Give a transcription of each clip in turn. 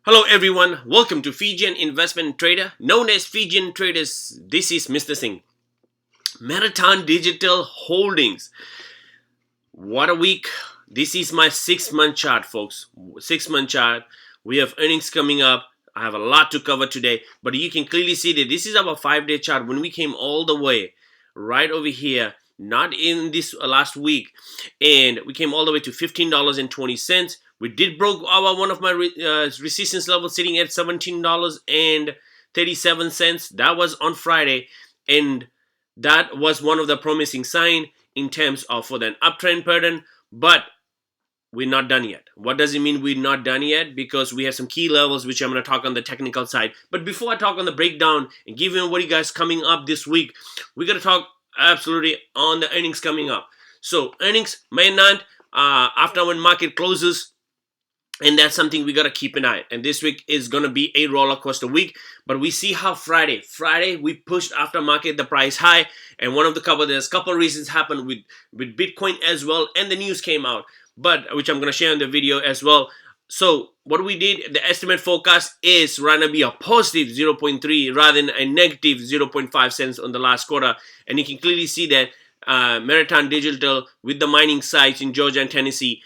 Hello everyone, welcome to Fijian Investment Trader, known as Fijian Traders. This is Mr. Singh. Marathon Digital Holdings. What a week. This is my 6-month chart, folks. 6-month chart. We have earnings coming up. I have a lot to cover today, but you can clearly see that this is our 5-day chart. When we came all the way right over here, not in this last week, and we came all the way to $15.20. We did broke our one of my resistance levels sitting at $17.37. That was on Friday, and that was one of the promising sign in terms of for an uptrend pattern. But we're not done yet. What does it mean we're not done yet? Because we have some key levels which I'm going to talk on the technical side. But before I talk on the breakdown and give you what you guys coming up this week, we're going to talk absolutely on the earnings coming up. So earnings May 9th, after when market closes, and that's something we got to keep an eye. And this week is going to be a roller coaster week. But we see how Friday we pushed after market the price high. And there's a couple of reasons happened with Bitcoin as well. And the news came out, but which I'm going to share in the video as well. So what we did, the estimate forecast is going to be a positive 0.3 rather than a negative 0.5 cents on the last quarter. And you can clearly see that Marathon Digital with the mining sites in Georgia and Tennessee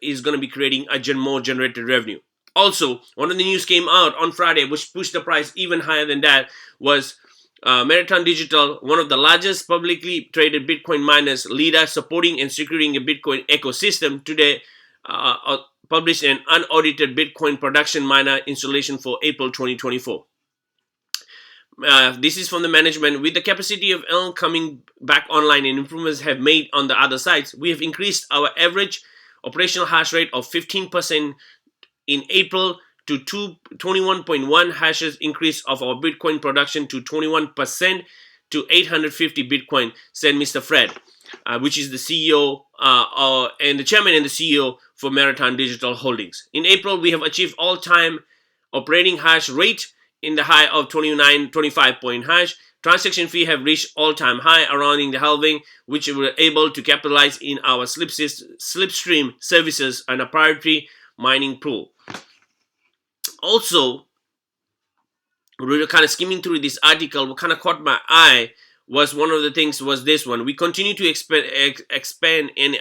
is going to be creating more generated revenue. Also, one of the news came out on Friday which pushed the price even higher than that was Marathon Digital, one of the largest publicly traded Bitcoin miners, leader supporting and securing a Bitcoin ecosystem, today published an unaudited Bitcoin production miner installation for April 2024. This is from the management. With the capacity of Elm coming back online and improvements have made on the other sites, we have increased our average operational hash rate of 15% in April to 21.1 hashes increase of our Bitcoin production to 21% to 850 Bitcoin, said Mr. Fred, which is the CEO and the chairman and the CEO for Marathon Digital Holdings. In April, we have achieved all-time operating hash rate in the high of 25 point hash. Transaction fee have reached all-time high, around the halving, which we were able to capitalize in our slipstream services and a priority mining pool. Also, we were kind of skimming through this article. What kind of caught my eye was one of the things was this one. We continue to expand in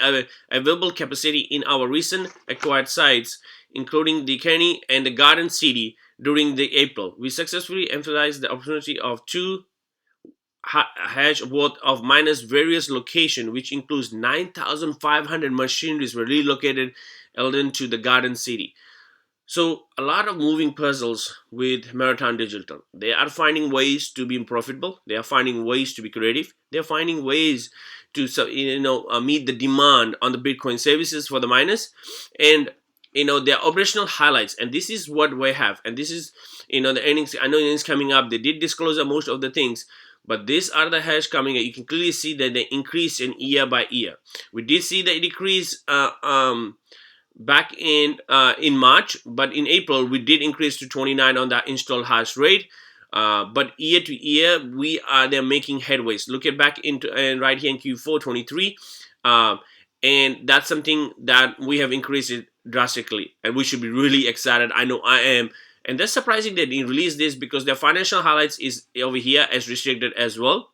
available capacity in our recent acquired sites, including the Kearney and the Garden City. During the April, we successfully emphasized the opportunity of 2 hash worth of miners various locations, which includes 9,500 machineries were relocated to the Garden City. So a lot of moving puzzles with Marathon Digital. They are finding ways to be profitable. They are finding ways to be creative. They are finding ways to meet the demand on the Bitcoin services for the miners, and their operational highlights. And this is what we have, and this is the earnings. I know earnings coming up, they did disclose most of the things, but these are the hash coming up. You can clearly see that they increase in year by year. We did see the decrease back in March, but in April we did increase to 29 on that installed hash rate. But year to year they're making headways. Look at back into right here in Q4 23, and that's something that we have increased it drastically, and we should be really excited. I know I am. And that's surprising that they released this, because their financial highlights is over here as restricted as well.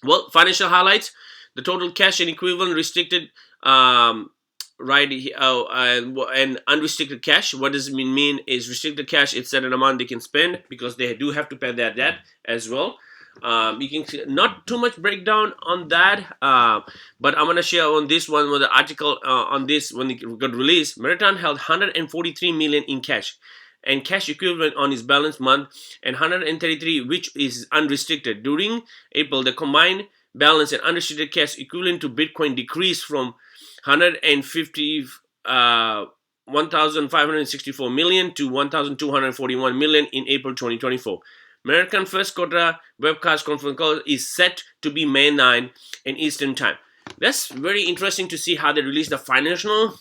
Well, financial highlights, the total cash and equivalent restricted right here, and unrestricted cash. What does it mean is restricted cash, it's set an amount they can spend, because they do have to pay their debt as well. You can see not too much breakdown on that, but I'm going to share on this one with the article on this when it got released. Marathon held 143 million in cash and cash equivalent on his balance month, and 133 which is unrestricted. During April, the combined balance and unrestricted cash equivalent to Bitcoin decreased from 1,564 million to 1,241 million in April 2024. American first quarter webcast conference call is set to be May 9 in Eastern time. That's very interesting to see how they release the financial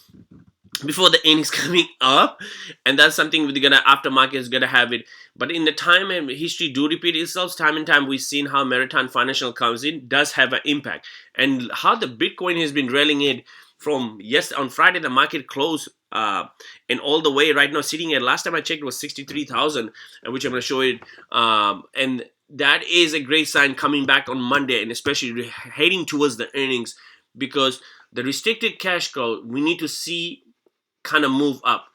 before the earnings coming up, and that's something we're gonna aftermarket is gonna have it. But in the time and history do repeat itself time and time, we've seen how Marathon financial comes in, does have an impact, and how the Bitcoin has been railing in from yes on Friday the market closed and all the way right now sitting at, last time I checked, was 63,000, which I'm going to show it. And that is a great sign coming back on Monday, and especially heading towards the earnings, because the restricted cash flow we need to see kind of move up,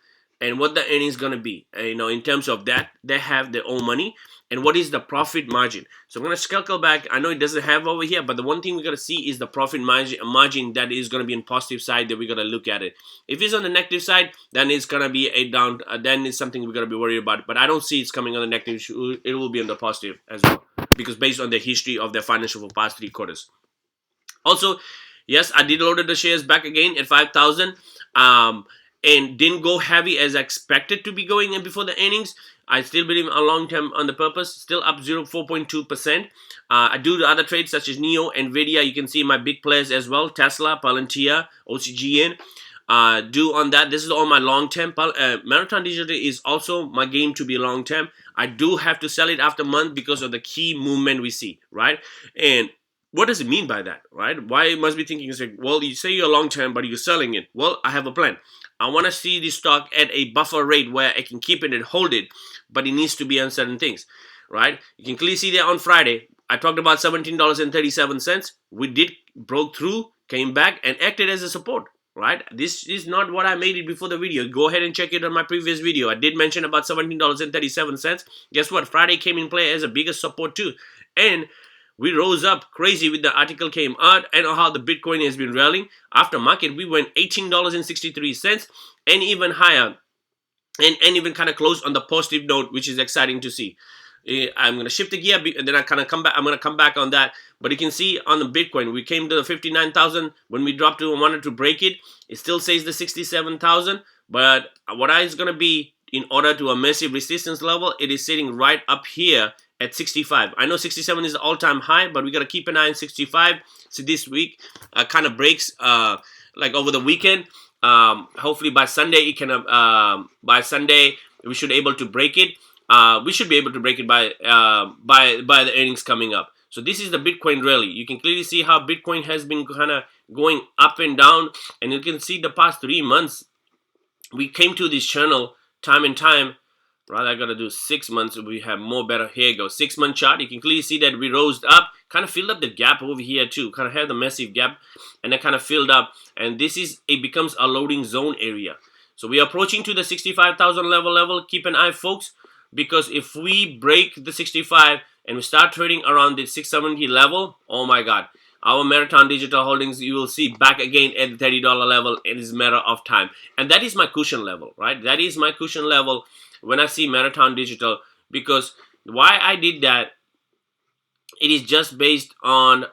and what the earnings going to be, in terms of that they have their own money, and what is the profit margin. So I'm going to circle back. I know it doesn't have over here, but the one thing we're going to see is the profit margin that is going to be on positive side, that we're going to look at it. If it's on the negative side, then it's going to be a down, then it's something we're going to be worried about, but I don't see it's coming on the negative. It will be on the positive as well, because based on the history of their financial for past 3 quarters. Also, yes, I did loaded the shares back again at 5,000, and didn't go heavy as expected to be going in before the earnings. I still believe a long term on the purpose, still up 4.2%. I do the other trades such as NEO, Nvidia. You can see my big players as well: Tesla, Palantir, OCGN. Do on that. This is all my long term. Marathon Digital is also my game to be long term. I do have to sell it after month because of the key movement we see, right? And what does it mean by that, right? Why you must be thinking, it's like, well, you say you're long term, but you're selling it. Well, I have a plan. I want to see this stock at a buffer rate where I can keep it and hold it, but it needs to be on certain things, right? You can clearly see there on Friday, I talked about $17.37. We did broke through, came back, and acted as a support, right? This is not what I made it before the video. Go ahead and check it on my previous video. I did mention about $17.37. Guess what? Friday came in play as a bigger support too. And we rose up crazy with the article came out, and how the Bitcoin has been rallying. After market, we went $18.63 and even higher, and even kind of closed on the positive note, which is exciting to see. I'm going to shift the gear, and then I kind of come back. I'm going to come back on that. But you can see on the Bitcoin, we came to the 59,000. When we dropped to, wanted to break it, it still says the 67,000. But what is going to be in order to a massive resistance level, it is sitting right up here at 65. I know 67 is the all-time high, but we got to keep an eye on 65. So this week kind of breaks like over the weekend. Hopefully by Sunday it can by Sunday we should be able to break it. We should be able to break it by the earnings coming up. So this is the Bitcoin rally. You can clearly see how Bitcoin has been kind of going up and down, and you can see the past 3 months we came to this channel time and time. Rather, I gotta do 6 months. We have more better. Here you go, 6-month chart. You can clearly see that we rose up, kind of filled up the gap over here too. Kind of had the massive gap, and that kind of filled up. And this is, it becomes a loading zone area. So we are approaching to the 65,000 level. Keep an eye, folks, because if we break the 65 and we start trading around the 670 level, oh my God, our Marathon Digital Holdings, you will see back again at the $30 level. It is a matter of time, and that is my cushion level, right? That is my cushion level when I see Marathon Digital, because why I did that, it is just based on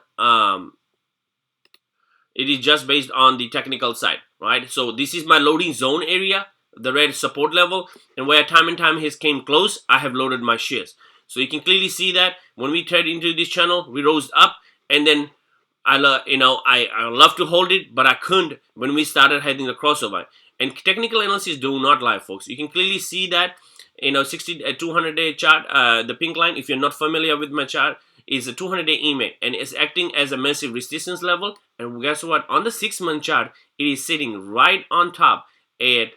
the technical side, right? So this is my loading zone area, the red support level, and where time and time has came close, I have loaded my shares. So you can clearly see that when we trade into this channel, we rose up, and then I love to hold it, but I couldn't when we started heading the crossover. And technical analysis do not lie, folks. You can clearly see that, 200-day chart, the pink line, if you're not familiar with my chart, is a 200-day EMA, and it's acting as a massive resistance level. And guess what? On the 6-month chart, it is sitting right on top at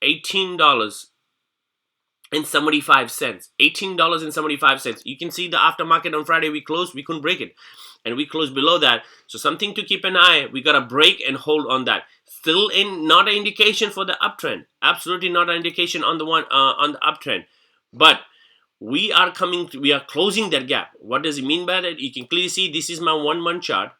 $18.75. $18.75. You can see the aftermarket on Friday we closed, we couldn't break it, and we closed below that. So something to keep an eye. We gotta break and hold on that. Still not an indication for the uptrend. Absolutely not an indication on the uptrend. But we are closing that gap. What does it mean by that? You can clearly see this is my 1-month chart,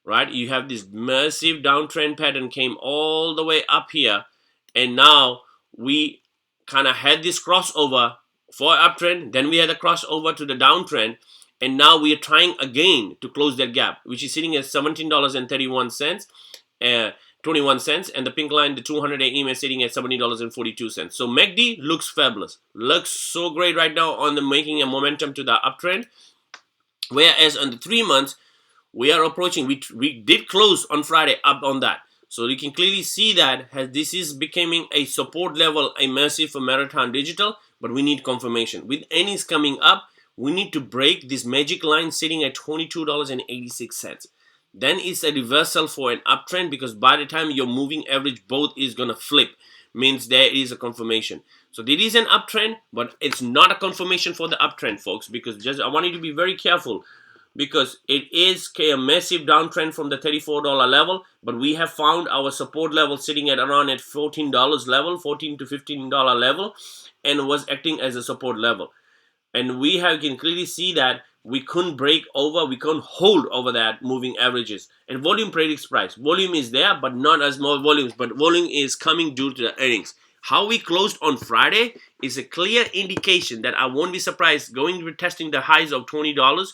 right? You have this massive downtrend pattern came all the way up here, and now we kind of had this crossover for uptrend, then we had a crossover to the downtrend, and now we are trying again to close that gap, which is sitting at $17.31, 21 cents, and the pink line, the 200-day EMA, sitting at $70.42. So MACD looks fabulous, looks so great right now on the making a momentum to the uptrend, whereas on the 3 months we are approaching, we did close on Friday up on that. So you can clearly see that this is becoming a support level, a massive for Marathon Digital, but we need confirmation. With earnings coming up, we need to break this magic line sitting at $22.86. then it's a reversal for an uptrend, because by the time your moving average both is going to flip, means there is a confirmation. So there is an uptrend, but it's not a confirmation for the uptrend, folks, because just I want you to be very careful, because it is a massive downtrend from the $34 level, but we have found our support level sitting at around at $14 level, $14 to $15 level, and was acting as a support level. And we can clearly see that we couldn't break over, we couldn't hold over that moving averages. And volume predicts price. Volume is there, but not as more volumes, but volume is coming due to the earnings. How we closed on Friday is a clear indication that I won't be surprised going to be testing the highs of $20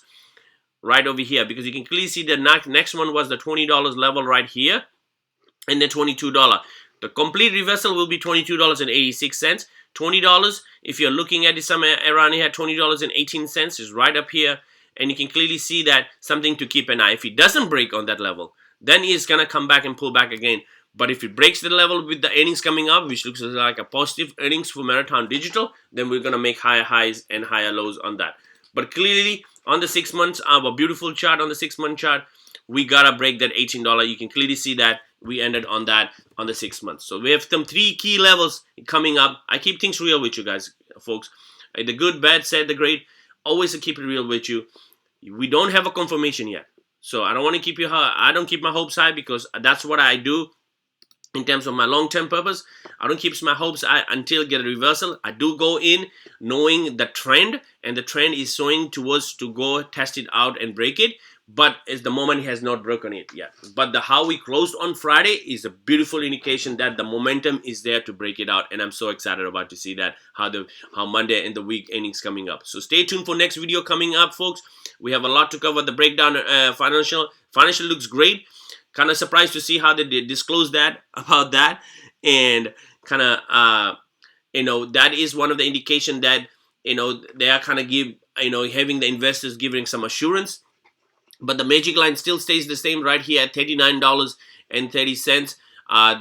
right over here, because you can clearly see the next one was the $20 level right here, and then $22. The complete reversal will be $22.86. $20, if you're looking at it somewhere around here, $20.18 is right up here, and you can clearly see that something to keep an eye. If it doesn't break on that level, then it's gonna come back and pull back again. But if it breaks the level with the earnings coming up, which looks like a positive earnings for Marathon Digital, then we're gonna make higher highs and higher lows on that. But clearly on the 6 months, our beautiful chart on the 6-month chart, we gotta break that $18. You can clearly see that we ended on that on the 6 months. So we have some 3 key levels coming up. I keep things real with you guys, folks. The good, bad, sad, the great. Always keep it real with you. We don't have a confirmation yet, so I don't want to keep you. I don't keep my hopes high, because that's what I do in terms of my long-term purpose. I don't keep my hopes high until get a reversal. I do go in knowing the trend, and the trend is showing towards to go test it out and break it. But as the moment he has not broken it yet. But how we closed on Friday is a beautiful indication that the momentum is there to break it out, and I'm so excited about to see that how Monday and the week earnings coming up. So stay tuned for next video coming up, folks. We have a lot to cover. The breakdown financial looks great. Kind of surprised to see how they disclose that about that, and kind of that is one of the indication that they are kind of having the investors giving some assurance. But the magic line still stays the same right here at $39.30.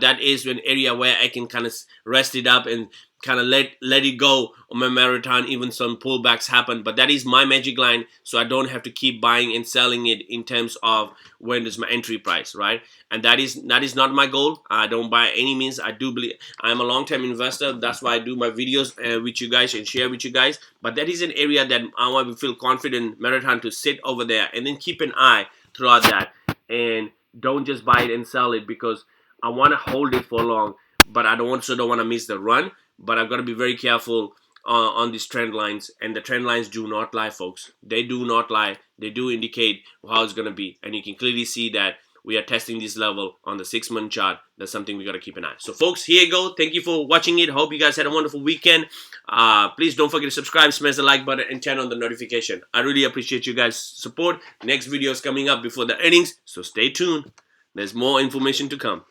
That is an area where I can kind of rest it up and kind of let it go on my marathon. Even some pullbacks happen, but that is my magic line, so I don't have to keep buying and selling it in terms of when is my entry price, right? And that is not my goal. I don't by any means. I do believe I'm a long-term investor. That's why I do my videos with you guys and share with you guys. But that is an area that I want to feel confident marathon to sit over there and then keep an eye throughout that, and don't just buy it and sell it, because I want to hold it for long, but I don't want to miss the run. But I've got to be very careful on these trend lines, and the trend lines do not lie, folks. They do not lie. They do indicate how it's going to be, and you can clearly see that we are testing this level on the 6-month chart. That's something we got to keep an eye. So, folks, here you go. Thank you for watching it. Hope you guys had a wonderful weekend. Please don't forget to subscribe, smash the like button, and turn on the notification. I really appreciate you guys' support. Next video is coming up before the earnings, so stay tuned. There's more information to come.